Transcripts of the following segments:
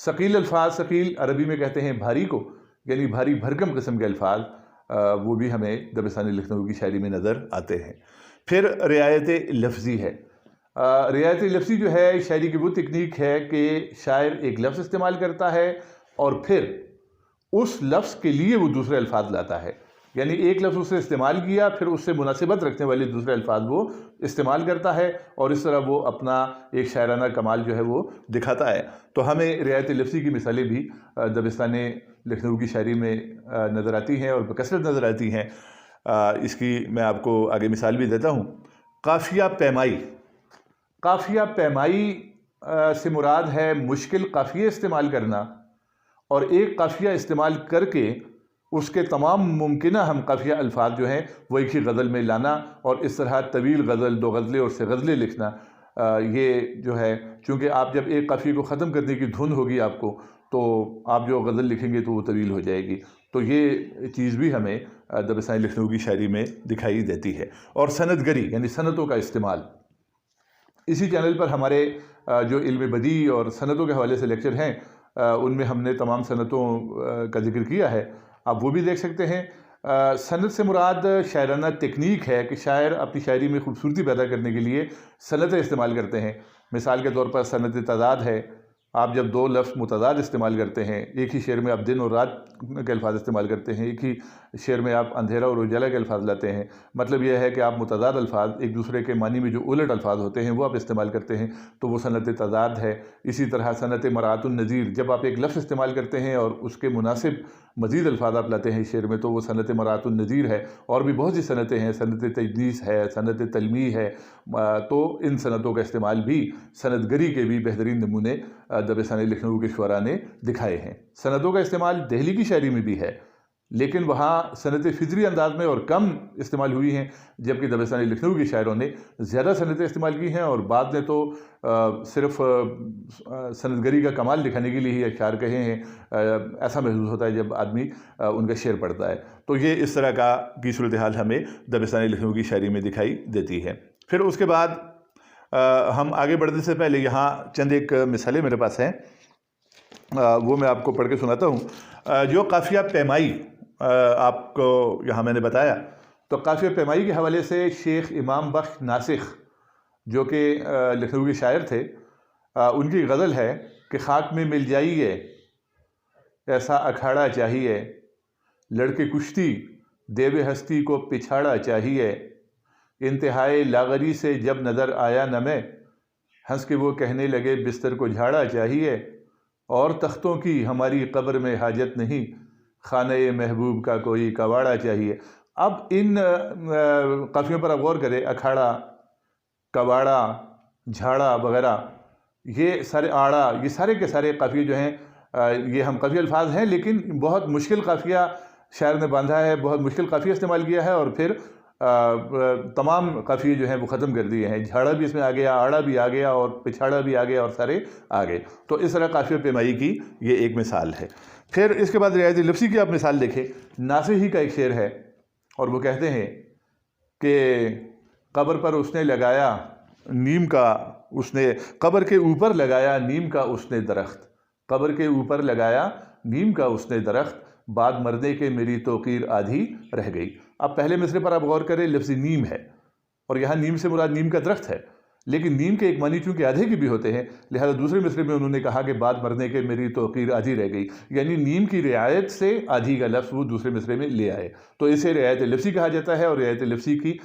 ثقیل الفاظ، ثقیل عربی میں کہتے ہیں بھاری کو، یعنی بھاری بھرکم قسم کے الفاظ، وہ بھی ہمیں دبستانی لکھنؤ کی شاعری میں نظر آتے ہیں۔ پھر رعایت لفظی ہے۔ رعایت لفظی جو ہے شاعری کی وہ تکنیک ہے کہ شاعر ایک لفظ استعمال کرتا ہے اور پھر اس لفظ کے لیے وہ دوسرے الفاظ لاتا ہے، یعنی ایک لفظ اسے استعمال کیا، پھر اس سے مناسبت رکھنے والے دوسرے الفاظ وہ استعمال کرتا ہے، اور اس طرح وہ اپنا ایک شاعرانہ کمال جو ہے وہ دکھاتا ہے۔ تو ہمیں رعایت لفظی کی مثالیں بھی دبستان لکھنؤ کی شاعری میں نظر آتی ہیں اور بکثرت نظر آتی ہیں۔ اس کی میں آپ کو آگے مثال بھی دیتا ہوں۔ قافیہ پیمائی۔ قافیہ پیمائی سے مراد ہے مشکل قافیے استعمال کرنا، اور ایک قافیہ استعمال کر کے اس کے تمام ممکنہ ہم قافیہ الفاظ جو ہیں وہ ایک ہی غزل میں لانا، اور اس طرح طویل غزل، 2 غزلیں اور 6 غزلیں لکھنا۔ یہ جو ہے چونکہ آپ جب ایک قافیے کو ختم کرنے کی دھن ہوگی آپ کو، تو آپ جو غزل لکھیں گے تو وہ طویل ہو جائے گی۔ تو یہ چیز بھی ہمیں دبستانی لکھنؤ کی شاعری میں دکھائی دیتی ہے۔ اور صنعت گری یعنی صنعتوں کا استعمال۔ اسی چینل پر ہمارے جو علم بدیع اور صنعتوں کے حوالے سے لیکچر ہیں، ان میں ہم نے تمام صنعتوں کا ذکر کیا ہے، آپ وہ بھی دیکھ سکتے ہیں۔ صنعت سے مراد شاعرانہ تکنیک ہے کہ شاعر اپنی شاعری میں خوبصورتی پیدا کرنے کے لیے صنعتیں استعمال کرتے ہیں۔ مثال کے طور پر صنعت تضاد ہے۔ آپ جب 2 لفظ متضاد استعمال کرتے ہیں، ایک ہی شعر میں آپ دن اور رات کے الفاظ استعمال کرتے ہیں، ایک ہی شعر میں آپ اندھیرا اور اجالا کے الفاظ لاتے ہیں، مطلب یہ ہے کہ آپ متضاد الفاظ، ایک دوسرے کے معنی میں جو الٹ الفاظ ہوتے ہیں وہ آپ استعمال کرتے ہیں، تو وہ صنعت تضاد ہے۔ اسی طرح صنعت مراعات النظیر، جب آپ ایک لفظ استعمال کرتے ہیں اور اس کے مناسب مزید الفاظ آپ لاتے ہیں شعر میں، تو وہ صنعت مراعات النظیر ہے۔ اور بھی بہت سی صنعتیں ہیں، صنعت تجنیس ہے، صنعت تلمیح ہے۔ تو ان صنعتوں کا استعمال بھی، صنعت گری کے بھی بہترین نمونے دبستانی لکھنؤ کے شعراء نے دکھائے ہیں۔ صنعتوں کا استعمال دہلی کی شاعری میں بھی ہے، لیکن وہاں صنعت فطری انداز میں اور کم استعمال ہوئی ہیں، جبکہ دبستانی لکھنؤ کے شاعروں نے زیادہ صنعتیں استعمال کی ہیں، اور بعد نے تو صرف صنعت گری کا کمال دکھانے کے لیے ہی اشعار کہے ہیں۔ ایسا محسوس ہوتا ہے جب آدمی ان کا شعر پڑھتا ہے۔ تو یہ اس طرح کی صورتحال ہمیں دبستانی لکھنؤ کی شاعری میں دکھائی دیتی ہے۔ پھر اس کے بعد ہم آگے بڑھنے سے پہلے یہاں چند ایک مثالیں میرے پاس ہیں، وہ میں آپ کو پڑھ کے سناتا ہوں۔ جو قافیہ پیمائی آپ کو یہاں میں نے بتایا، تو قافیہ پیمائی کے حوالے سے شیخ امام بخش ناسخ جو کہ لکھنؤ کے شاعر تھے، ان کی غزل ہے کہ خاک میں مل جائیے ایسا اکھاڑا چاہیے، لڑکے کشتی دیو ہستی کو پچھاڑا چاہیے، انتہائے لاغری سے جب نظر آیا نہ میں، ہنس کے وہ کہنے لگے بستر کو جھاڑا چاہیے، اور تختوں کی ہماری قبر میں حاجت نہیں، خانہ محبوب کا کوئی کواڑا چاہیے۔ اب ان قافیوں پر آپ غور کریں، اکھاڑا، کواڑا، جھاڑا وغیرہ، یہ سارے آڑا، یہ سارے کے سارے قافیے جو ہیں، یہ ہم قافیہ الفاظ ہیں، لیکن بہت مشکل قافیہ شاعر نے باندھا ہے، بہت مشکل قافیہ استعمال کیا ہے، اور پھر تمام قافیے جو ہیں وہ ختم کر دیے ہیں۔ جھاڑا بھی اس میں آ گیا، آڑا بھی آ گیا، اور پچھاڑا بھی آ گیا، اور سارے آ گئے۔ تو اس طرح قافیہ پیمائی کی یہ ایک مثال ہے۔ پھر اس کے بعد رعایت لفظی کی آپ مثال دیکھیں۔ ناصحی کا ایک شعر ہے، اور وہ کہتے ہیں کہ قبر پر اس نے لگایا نیم کا، اس نے قبر کے اوپر لگایا نیم کا اس نے درخت، قبر کے اوپر لگایا نیم کا اس نے درخت، بعد مرنے کے میری توقیر آدھی رہ گئی۔ اب پہلے مصرے پر آپ غور کریں، لفظ نیم ہے، اور یہاں نیم سے مراد نیم کا درخت ہے، لیکن نیم کے ایک معنی چونکہ آدھے کے بھی ہوتے ہیں، لہذا دوسرے مصرے میں انہوں نے کہا کہ بعد مرنے کے میری توقیر آدھی رہ گئی، یعنی نیم کی رعایت سے آدھی کا لفظ وہ دوسرے مصرے میں لے آئے، تو اسے رعایت لفظی کہا جاتا ہے۔ اور رعایت لفظی کی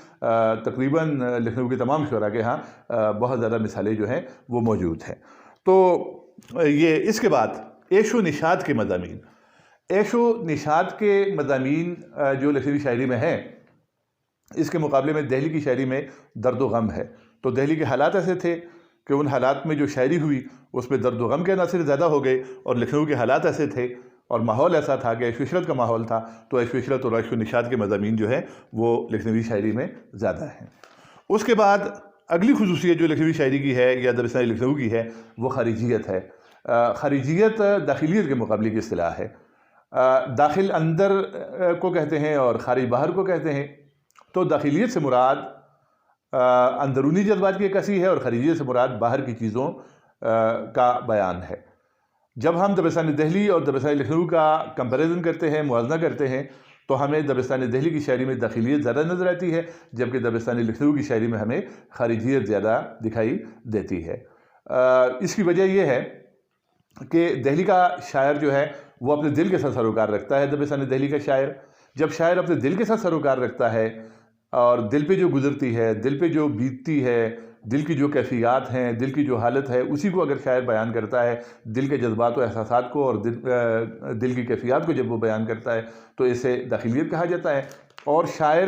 تقریباً لکھنؤ کے تمام شعراء کے ہاں بہت زیادہ مثالیں جو ہیں وہ موجود ہیں۔ تو یہ اس کے بعد عیش و نشاط کے مضامین۔ عیش و نشاط کے مضامین جو لکھنوی شاعری میں ہیں، اس کے مقابلے میں دہلی کی شاعری میں درد و غم ہے۔ تو دہلی کے حالات ایسے تھے کہ ان حالات میں جو شاعری ہوئی اس میں درد و غم کے عناصر زیادہ ہو گئے، اور لکھنؤ کے حالات ایسے تھے اور ماحول ایسا تھا کہ عیش و عشرت کا ماحول تھا، تو عیش و عشرت اور عیش و نشاط کے مضامین جو ہیں وہ لکھنوی شاعری میں زیادہ ہیں۔ اس کے بعد اگلی خصوصیت جو لکھنوی شاعری کی ہے یا دبستانی لکھنؤ کی ہے، وہ خارجیت ہے۔ خارجیت داخلیت کے مقابلے کی اصطلاح ہے۔ داخل اندر کو کہتے ہیں اور خارج باہر کو کہتے ہیں۔ تو داخلیت سے مراد اندرونی جذبات کی عکاسی ہے، اور خارجیت سے مراد باہر کی چیزوں کا بیان ہے۔ جب ہم دبستان دہلی اور دبستان لکھنؤ کا کمپیریزن کرتے ہیں، موازنہ کرتے ہیں، تو ہمیں دبستان دہلی کی شاعری میں داخلیت زیادہ نظر آتی ہے، جبکہ دبستان لکھنؤ کی شاعری میں ہمیں خارجیت زیادہ دکھائی دیتی ہے۔ اس کی وجہ یہ ہے کہ دہلی کا شاعر جو ہے وہ اپنے دل کے ساتھ سروکار رکھتا ہے۔ دبستان دہلی کا شاعر جب شاعر اپنے دل کے ساتھ سروکار رکھتا ہے اور دل پہ جو گزرتی ہے، دل پہ جو بیتتی ہے، دل کی جو کیفیات ہیں، دل کی جو حالت ہے، اسی کو اگر شاعر بیان کرتا ہے، دل کے جذبات و احساسات کو اور دل کی کیفیات کو جب وہ بیان کرتا ہے تو اسے داخلیت کہا جاتا ہے۔ اور شاعر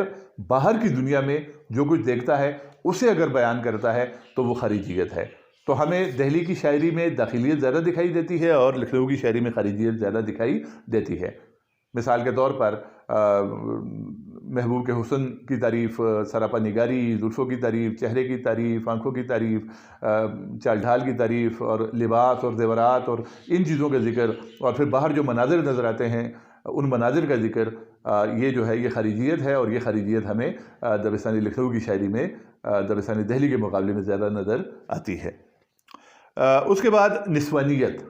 باہر کی دنیا میں جو کچھ دیکھتا ہے اسے اگر بیان کرتا ہے تو وہ خارجیت ہے۔ تو ہمیں دہلی کی شاعری میں داخلیت زیادہ دکھائی دیتی ہے اور لکھنؤ کی شاعری میں خارجیت زیادہ دکھائی دیتی ہے۔ مثال کے طور پر محبوب کے حسن کی تعریف، سراپا نگاری، زلفوں کی تعریف، چہرے کی تعریف، آنکھوں کی تعریف، چال ڈھال کی تعریف، اور لباس اور زیورات اور ان چیزوں کا ذکر، اور پھر باہر جو مناظر نظر آتے ہیں ان مناظر کا ذکر، یہ جو ہے یہ خارجیت ہے، اور یہ خارجیت ہمیں دبستان لکھنؤ کی شاعری میں دبستان دہلی کے مقابلے میں زیادہ نظر آتی ہے۔ اس کے بعد نسوانیت۔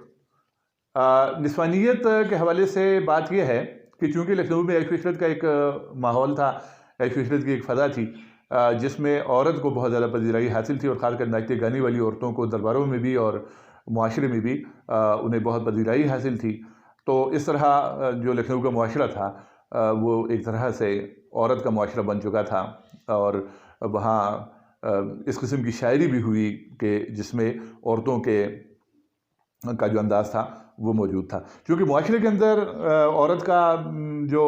نسوانیت کے حوالے سے بات یہ ہے کہ چونکہ لکھنؤ میں عیش و عشرت کا ایک ماحول تھا، عیش و عشرت کی ایک فضا تھی، جس میں عورت کو بہت زیادہ پذیرائی حاصل تھی، اور خاص کر ناچتے گانے والی عورتوں کو درباروں میں بھی اور معاشرے میں بھی انہیں بہت پذیرائی حاصل تھی۔ تو اس طرح جو لکھنؤ کا معاشرہ تھا وہ ایک طرح سے عورت کا معاشرہ بن چکا تھا، اور وہاں اس قسم کی شاعری بھی ہوئی کہ جس میں عورتوں کا جو انداز تھا وہ موجود تھا۔ چونکہ معاشرے کے اندر عورت کا جو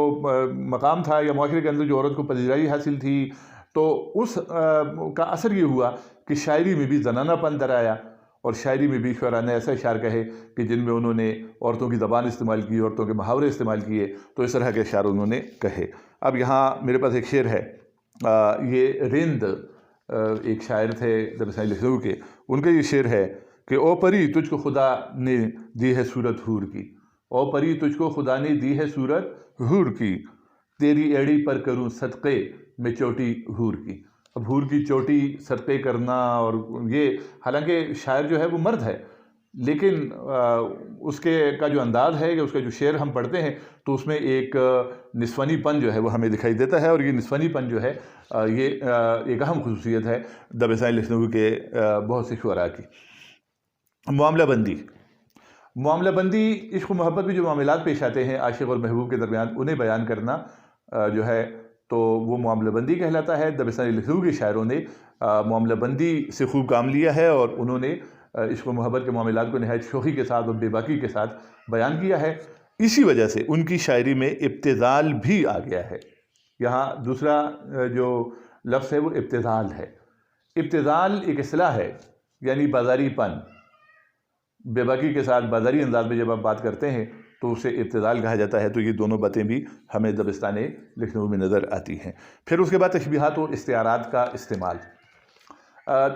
مقام تھا، یا معاشرے کے اندر جو عورت کو پذیرائی حاصل تھی، تو اس کا اثر یہ ہوا کہ شاعری میں بھی زنانہ پن در آیا، اور شاعری میں بھی شعراء نے ایسے اشعار کہے کہ جن میں انہوں نے عورتوں کی زبان استعمال کی، عورتوں کے محاورے استعمال کیے، تو اس طرح کے اشعار انہوں نے کہے۔ اب یہاں میرے پاس ایک شعر ہے، یہ رند ایک شاعر تھے دبستان لکھنؤ کے، ان کا یہ شعر ہے کہ او پری تجھ کو خدا نے دی ہے صورت حور کی، او پری تجھ کو خدا نے دی ہے صورت حور کی، تیری ایڑی پر کروں صدقے میں چوٹی حور کی۔ اب حور کی چوٹی صدقے کرنا، اور یہ حالانکہ شاعر جو ہے وہ مرد ہے، لیکن اس کا جو انداز ہے، یا اس کا جو شعر ہم پڑھتے ہیں تو اس میں ایک نسوانی پن جو ہے وہ ہمیں دکھائی دیتا ہے، اور یہ نسوانی پن جو ہے یہ ایک اہم خصوصیت ہے دبستان لکھنؤ کے بہت سے شعراء کی۔ معاملہ بندی۔ معاملہ بندی عشق و محبت میں جو معاملات پیش آتے ہیں عاشق اور محبوب کے درمیان، انہیں بیان کرنا جو ہے تو وہ معاملہ بندی کہلاتا ہے۔ دبستان لکھنؤ کے شاعروں نے معاملہ بندی سے خوب کام لیا ہے، اور انہوں نے عشق و محبت کے معاملات کو نہایت شوخی کے ساتھ اور بے باکی کے ساتھ بیان کیا ہے۔ اسی وجہ سے ان کی شاعری میں ابتذال بھی آ گیا ہے۔ یہاں دوسرا جو لفظ ہے وہ ابتذال ہے۔ ابتذال ایک اصطلاح ہے، یعنی بازاری پن۔ بے باکی کے ساتھ بازاری انداز میں جب آپ بات کرتے ہیں تو اسے ابتذال کہا جاتا ہے۔ تو یہ دونوں باتیں بھی ہمیں دبستان لکھنؤ میں نظر آتی ہیں۔ پھر اس کے بعد تشبیہات و استعارات کا استعمال۔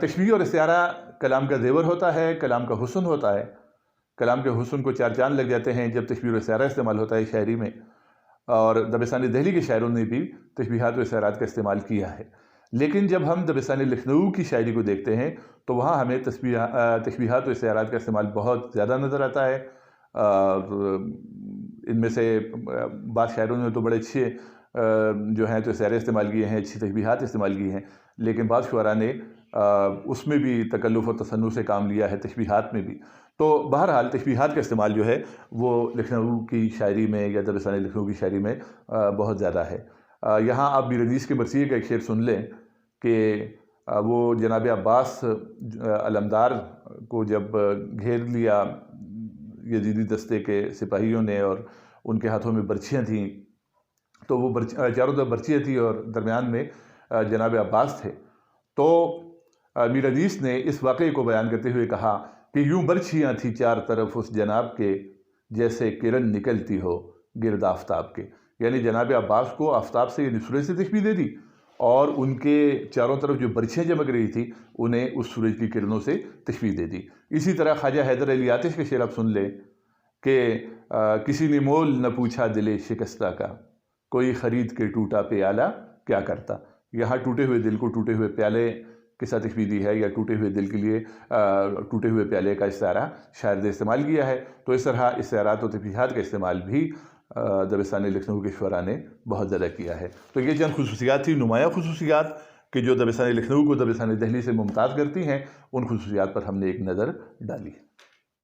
تشبیہ اور استعارہ کلام کا زیور ہوتا ہے، کلام کا حسن ہوتا ہے۔ کلام کے حسن کو چار چاند لگ جاتے ہیں جب تشبیہ و استعارہ استعمال ہوتا ہے شاعری میں، اور دبستان دہلی کے شاعروں نے بھی تشبیہات و استعارات کا استعمال کیا ہے۔ لیکن جب ہم دبستان لکھنؤ کی شاعری کو دیکھتے ہیں تو وہاں ہمیں تشبیہات و استعارات کا استعمال بہت زیادہ نظر آتا ہے۔ ان میں سے بعض شاعروں نے تو بڑے اچھے جو ہیں تو استعارے استعمال کیے ہیں، اچھی تشبیہات استعمال کی ہیں، لیکن بعض شعراء نے اس میں بھی تکلف و تصنع سے کام لیا ہے، تشبیہات میں بھی۔ تو بہرحال تشبیہات کا استعمال جو ہے وہ لکھنؤ کی شاعری میں یا دبستان لکھنؤ کی شاعری میں بہت زیادہ ہے۔ یہاں آپ میر انیس کے مرثیے کا ایک شعر سن لیں کہ وہ جناب عباس علمدار کو جب گھیر لیا یزیدی دستے کے سپاہیوں نے، اور ان کے ہاتھوں میں برچیاں تھیں، تو وہ چاروں طرف برچیاں تھیں اور درمیان میں جناب عباس تھے۔ تو میر انیس نے اس واقعے کو بیان کرتے ہوئے کہا کہ یوں برچیاں تھیں چار طرف اس جناب کے، جیسے کرن نکلتی ہو گرد آفتاب کے۔ یعنی جناب عباس کو آفتاب سے یعنی سورج سے تشبیہ دے دی، اور ان کے چاروں طرف جو برچھیں چمک رہی تھی انہیں اس سورج کی کرنوں سے تشبیہ دے دی۔ اسی طرح خواجہ حیدر علی آتش کے شعر آپ سن لیں کہ کسی نے مول نہ پوچھا دل شکستہ کا، کوئی خرید کے ٹوٹا پیالہ کیا کرتا۔ یہاں ٹوٹے ہوئے دل کو ٹوٹے ہوئے پیالے قصہ تخمیدی ہے یا ٹوٹے ہوئے دل کے لیے ٹوٹے ہوئے پیالے کا استعارہ شاعر نے استعمال کیا ہے. تو اس طرح استعارات و تفریحات کا استعمال بھی دبستان لکھنؤ کے شعراء نے بہت زیادہ کیا ہے. تو یہ چند خصوصیات تھی، نمایاں خصوصیات کہ جو دبستان لکھنؤ کو دبستان دہلی سے ممتاز کرتی ہیں. ان خصوصیات پر ہم نے ایک نظر ڈالی.